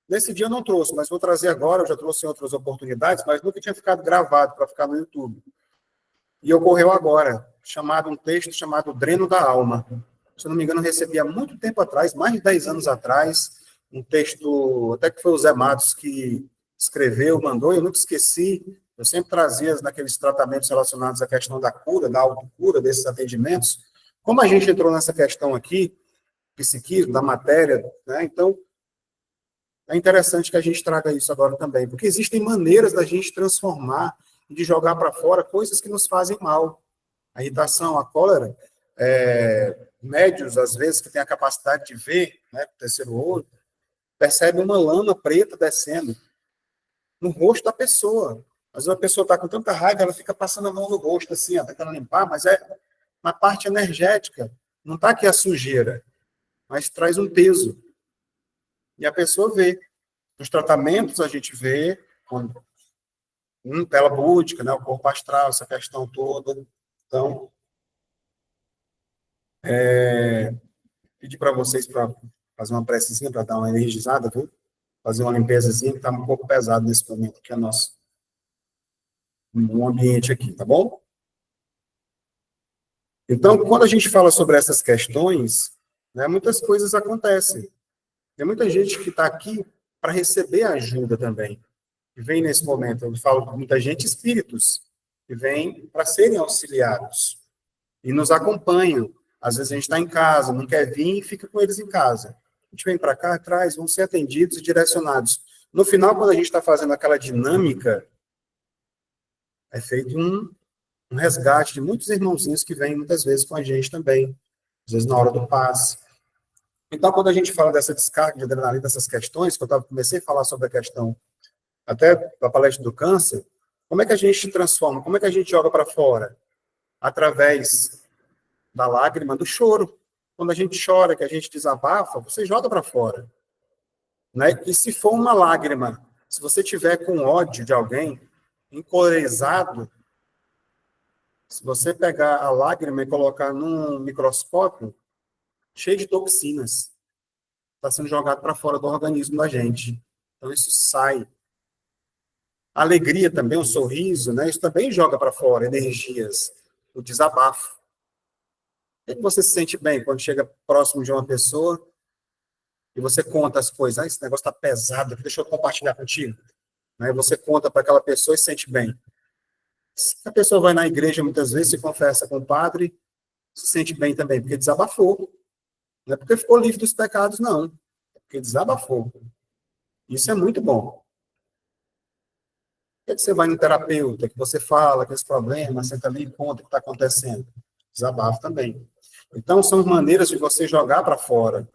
Nesse dia eu não trouxe, mas vou trazer agora, eu já trouxe em outras oportunidades, mas nunca tinha ficado gravado para ficar no YouTube. E ocorreu agora, um texto chamado Dreno da Alma. Se eu não me engano, eu recebi há muito tempo atrás, mais de 10 anos atrás, um texto, até que foi o Zé Matos que escreveu, mandou, eu nunca esqueci. Eu sempre trazia naqueles tratamentos relacionados à questão da cura, da autocura, desses atendimentos. Como a gente entrou nessa questão aqui, psiquismo, da matéria, né? Então, é interessante que a gente traga isso agora também, porque existem maneiras da gente transformar e de jogar para fora coisas que nos fazem mal. A irritação, a cólera, médios, às vezes, que têm a capacidade de ver, né, com o terceiro olho, percebe uma lama preta descendo no rosto da pessoa. Às vezes a pessoa está com tanta raiva, ela fica passando a mão no rosto, assim, ó, tentando limpar, mas é na parte energética. Não está aqui a sujeira, mas traz um peso. E a pessoa vê. Nos tratamentos, a gente vê quando tela búdica, né, o corpo astral, essa questão toda. Então, pedir para vocês para fazer uma precezinha, para dar uma energizada, viu? Fazer uma limpezazinha, que está um pouco pesado nesse momento, que é nosso um ambiente aqui, tá bom? Então, quando a gente fala sobre essas questões, né, muitas coisas acontecem. Tem muita gente que está aqui para receber ajuda também. Que vem nesse momento, eu falo com muita gente, espíritos, que vêm para serem auxiliados e nos acompanham. Às vezes a gente está em casa, não quer vir e fica com eles em casa. A gente vem para cá, atrás, vão ser atendidos e direcionados. No final, quando a gente está fazendo aquela dinâmica, é feito um resgate de muitos irmãozinhos que vêm muitas vezes com a gente também, às vezes na hora do passe. Então, quando a gente fala dessa descarga de adrenalina, dessas questões, que eu comecei a falar sobre a questão até da palestra do câncer, como é que a gente transforma, como é que a gente joga para fora? Através da lágrima, do choro. Quando a gente chora, que a gente desabafa, você joga para fora. Né? E se for uma lágrima, se você tiver com ódio de alguém, encolerizado, se você pegar a lágrima e colocar num microscópio, cheio de toxinas, está sendo jogado para fora do organismo da gente. Então, isso sai. A alegria também, o sorriso, né? Isso também joga para fora energias, o desabafo. E você se sente bem quando chega próximo de uma pessoa e você conta as coisas. Ah, esse negócio está pesado, deixa eu compartilhar contigo. Né? Você conta para aquela pessoa e se sente bem. A pessoa vai na igreja muitas vezes, se confessa com o padre, se sente bem também, porque desabafou. Não é porque ficou livre dos pecados, não. É porque desabafou. Isso é muito bom. Por que você vai no terapeuta, que você fala que esse problema, senta ali e conta o que está acontecendo? Desabafo também. Então, são maneiras de você jogar para fora.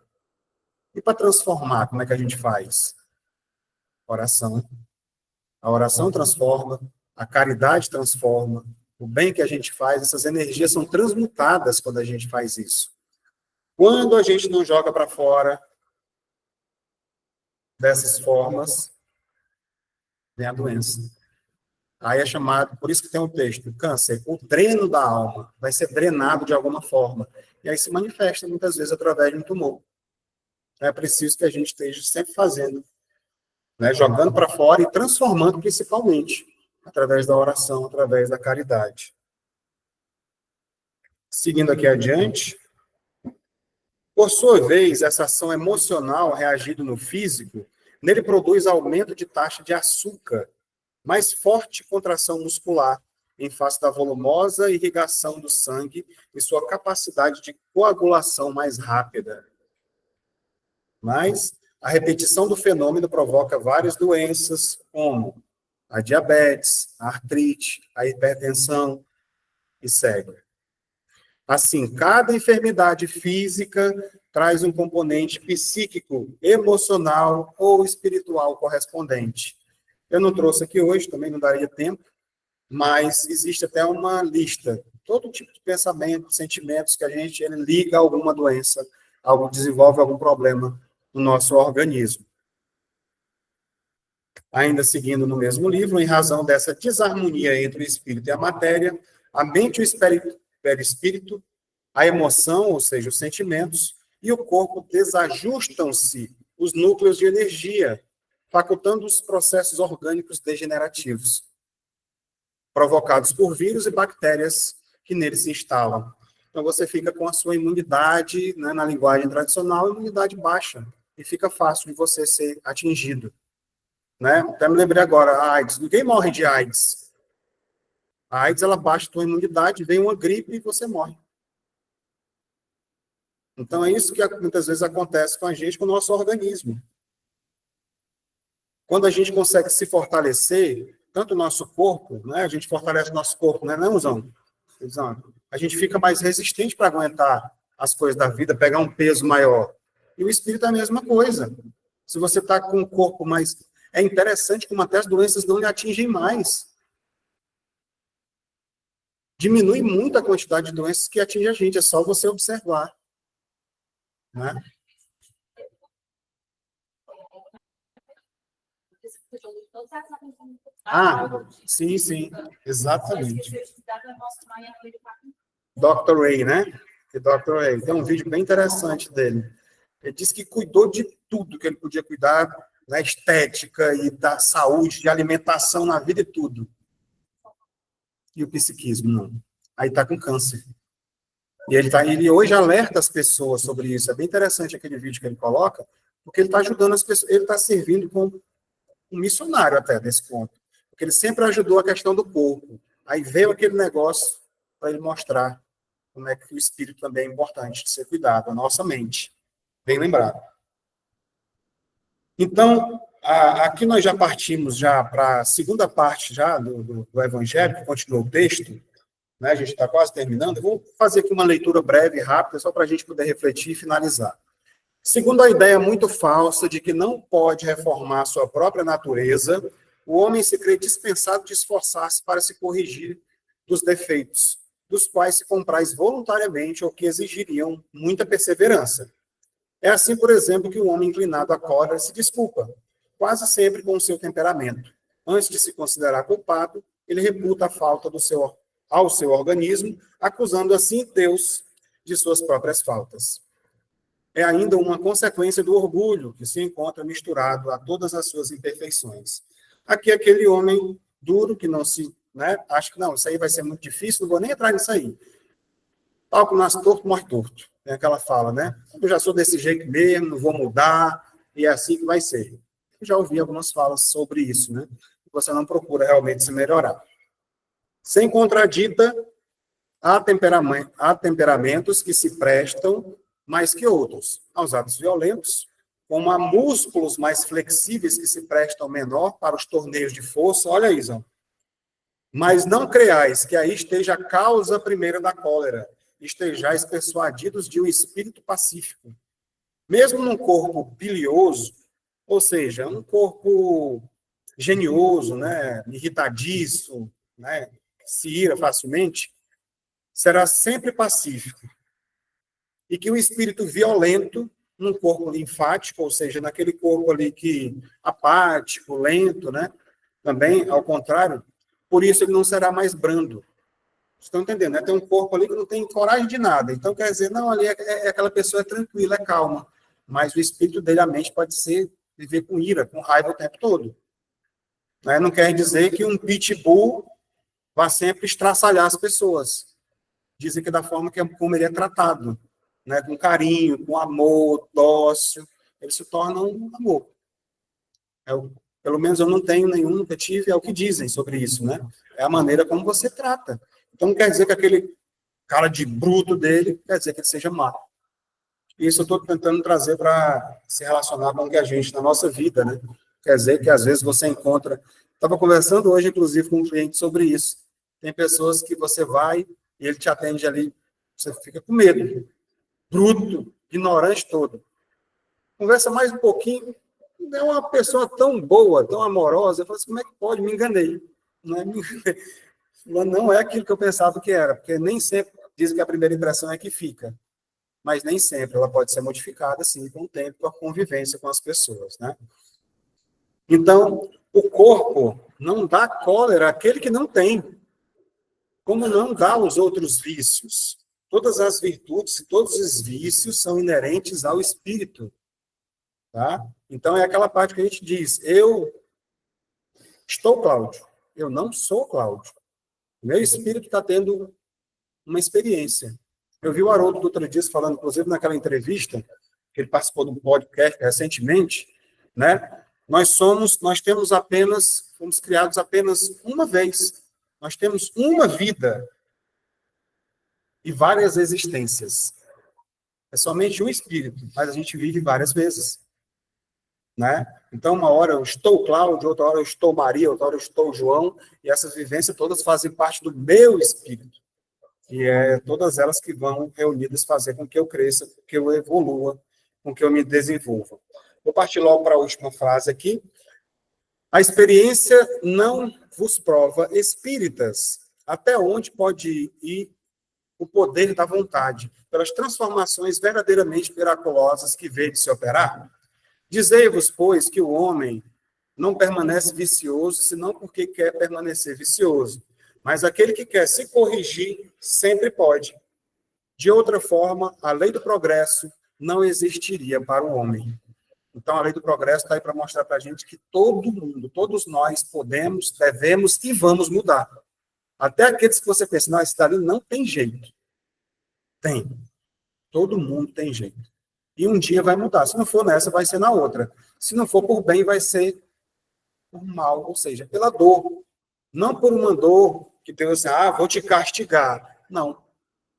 E para transformar, como é que a gente faz? Oração. A oração transforma, a caridade transforma, o bem que a gente faz, essas energias são transmutadas quando a gente faz isso. Quando a gente não joga para fora dessas formas, vem a doença. Aí é chamado, por isso que tem um texto, câncer, o dreno da alma, vai ser drenado de alguma forma. E aí se manifesta muitas vezes através de um tumor. É preciso que a gente esteja sempre fazendo, né, jogando para fora e transformando principalmente, através da oração, através da caridade. Seguindo aqui adiante, por sua vez, essa ação emocional reagindo no físico, nele produz aumento de taxa de açúcar, mais forte contração muscular, em face da volumosa irrigação do sangue e sua capacidade de coagulação mais rápida. Mas a repetição do fenômeno provoca várias doenças, como a diabetes, a artrite, a hipertensão, e segue. Assim, cada enfermidade física traz um componente psíquico, emocional ou espiritual correspondente. Eu não trouxe aqui hoje, também não daria tempo, mas existe até uma lista, todo tipo de pensamento, sentimentos que a gente ele liga a alguma doença, desenvolve algum problema no nosso organismo. Ainda seguindo no mesmo livro, em razão dessa desarmonia entre o espírito e a matéria, a mente e o perispírito A emoção, ou seja, os sentimentos, e o corpo desajustam-se os núcleos de energia, facultando os processos orgânicos degenerativos, provocados por vírus e bactérias que neles se instalam. Então, você fica com a sua imunidade, né, na linguagem tradicional, imunidade baixa, e fica fácil de você ser atingido. Né? Até me lembrei agora, a AIDS. Ninguém morre de AIDS. A AIDS, ela baixa a tua imunidade, vem uma gripe e você morre. Então, é isso que muitas vezes acontece com a gente, com o nosso organismo. Quando a gente consegue se fortalecer, tanto o nosso corpo, né? A gente fortalece o nosso corpo, né, não, Zão? A gente fica mais resistente para aguentar as coisas da vida, pegar um peso maior. E o espírito é a mesma coisa. Se você está com o corpo mais... É interessante como até as doenças não lhe atingem mais. Diminui muito a quantidade de doenças que atingem a gente, é só você observar. Né? Sim, sim, exatamente. Dr. Ray, né? Dr. Ray. Tem um vídeo bem interessante dele. Ele disse que cuidou de tudo que ele podia cuidar, na estética e da saúde, de alimentação na vida e tudo. E o psiquismo, não. Aí está com câncer. E ele hoje alerta as pessoas sobre isso. É bem interessante aquele vídeo que ele coloca, porque ele está ajudando as pessoas, ele está servindo como um missionário até nesse ponto. Porque ele sempre ajudou a questão do corpo. Aí veio aquele negócio para ele mostrar como é que o espírito também é importante de ser cuidado, a nossa mente. Bem lembrado. Então, aqui nós já partimos já para a segunda parte já do Evangelho, que continua o texto, né? A gente está quase terminando. Eu vou fazer aqui uma leitura breve e rápida, só para a gente poder refletir e finalizar. Segundo a ideia muito falsa de que não pode reformar sua própria natureza, o homem se crê dispensado de esforçar-se para se corrigir dos defeitos, dos quais se compraz voluntariamente ou que exigiriam muita perseverança. É assim, por exemplo, que o homem inclinado à cólera se desculpa, quase sempre com o seu temperamento. Antes de se considerar culpado, ele reputa a falta ao seu organismo, acusando assim Deus de suas próprias faltas. É ainda uma consequência do orgulho que se encontra misturado a todas as suas imperfeições. Aqui, aquele homem duro que não se... Né, acha que não, isso aí vai ser muito difícil, não vou nem entrar nisso aí. Tal que nasce torto, morre torto. É aquela fala, né? Eu já sou desse jeito mesmo, não vou mudar, e é assim que vai ser. Eu já ouvi algumas falas sobre isso, né? Você não procura realmente se melhorar. Sem contradita, há temperamentos que se prestam mais que outros aos atos violentos, como há músculos mais flexíveis que se prestam menor para os torneios de força. Olha aí, Zão. Mas não creais que aí esteja a causa primeira da cólera, estejais persuadidos de um espírito pacífico. Mesmo num corpo bilioso, ou seja, um corpo genioso, né, irritadiço, né, se ira facilmente, será sempre pacífico. E que o espírito violento, num corpo linfático, ou seja, naquele corpo ali que apático, lento, né, também, ao contrário, por isso ele não será mais brando. Estão entendendo, né? Tem um corpo ali que não tem coragem de nada. Então, quer dizer, não, ali aquela pessoa é tranquila, é calma. Mas o espírito dele, a mente, pode ser viver com ira, com raiva o tempo todo. Né? Não quer dizer que um pitbull vá sempre estraçalhar as pessoas. Dizem que da forma como ele é tratado. Né? Com carinho, com amor, dócil. Ele se torna um amor. Pelo menos eu não tenho nenhum, nunca tive, é o que dizem sobre isso, né? É a maneira como você trata. Então, não quer dizer que aquele cara de bruto dele, quer dizer que ele seja mau. Isso eu estou tentando trazer para se relacionar com o que a gente, na nossa vida, né? Quer dizer que, às vezes, você encontra... Estava conversando hoje, inclusive, com um cliente sobre isso. Tem pessoas que você vai e ele te atende ali, você fica com medo. Bruto, ignorante todo. Conversa mais um pouquinho, é uma pessoa tão boa, tão amorosa. Eu falo assim, como é que pode? Me enganei. Não é aquilo que eu pensava que era, porque nem sempre dizem que a primeira impressão é que fica, mas nem sempre ela pode ser modificada, assim, com o tempo, com a convivência com as pessoas, né? Então, o corpo não dá cólera àquele que não tem, como não dá os outros vícios. todas as virtudes e todos os vícios são inerentes ao espírito, tá? Então, é aquela parte que a gente diz, eu estou Cláudio, eu não sou Cláudio. Meu espírito está tendo uma experiência. Eu vi o Haroldo do outro dia falando, inclusive naquela entrevista, que ele participou de um podcast recentemente, né? Nós fomos criados apenas uma vez. Nós temos uma vida e várias existências. É somente um espírito, mas a gente vive várias vezes, né? Então, uma hora eu estou Cláudio, outra hora eu estou Maria, outra hora eu estou João, e essas vivências todas fazem parte do meu espírito. E é todas elas que vão reunidas fazer com que eu cresça, com que eu evolua, com que eu me desenvolva. Vou partir logo para a última frase aqui. A experiência não vos prova espíritas, até onde pode ir o poder da vontade, pelas transformações verdadeiramente miraculosas que vede se operar? Dizei-vos, pois, que o homem não permanece vicioso, senão porque quer permanecer vicioso. Mas aquele que quer se corrigir, sempre pode. De outra forma, a lei do progresso não existiria para o homem. Então, a lei do progresso está aí para mostrar para a gente que todo mundo, todos nós podemos, devemos e vamos mudar. Até aqueles que você pensa, não, esse dali não tem jeito. Tem. Todo mundo tem jeito. E um dia vai mudar. Se não for nessa, vai ser na outra. Se não for por bem, vai ser por mal, ou seja, pela dor. Não por uma dor que Deus assim, vou te castigar. Não.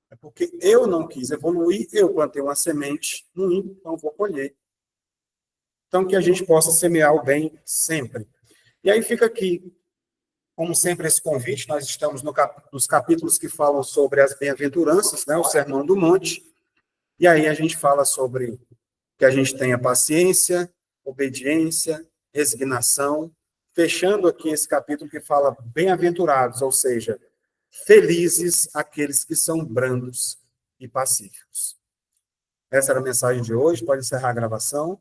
É porque eu não quis evoluir, eu plantei uma semente ruim, então vou colher. Então, que a gente possa semear o bem sempre. E aí fica aqui, como sempre, esse convite. Nós estamos nos capítulos que falam sobre as bem-aventuranças, né, o Sermão do Monte. E aí a gente fala sobre que a gente tenha paciência, obediência, resignação, fechando aqui esse capítulo que fala bem-aventurados, ou seja, felizes aqueles que são brandos e pacíficos. Essa era a mensagem de hoje, pode encerrar a gravação.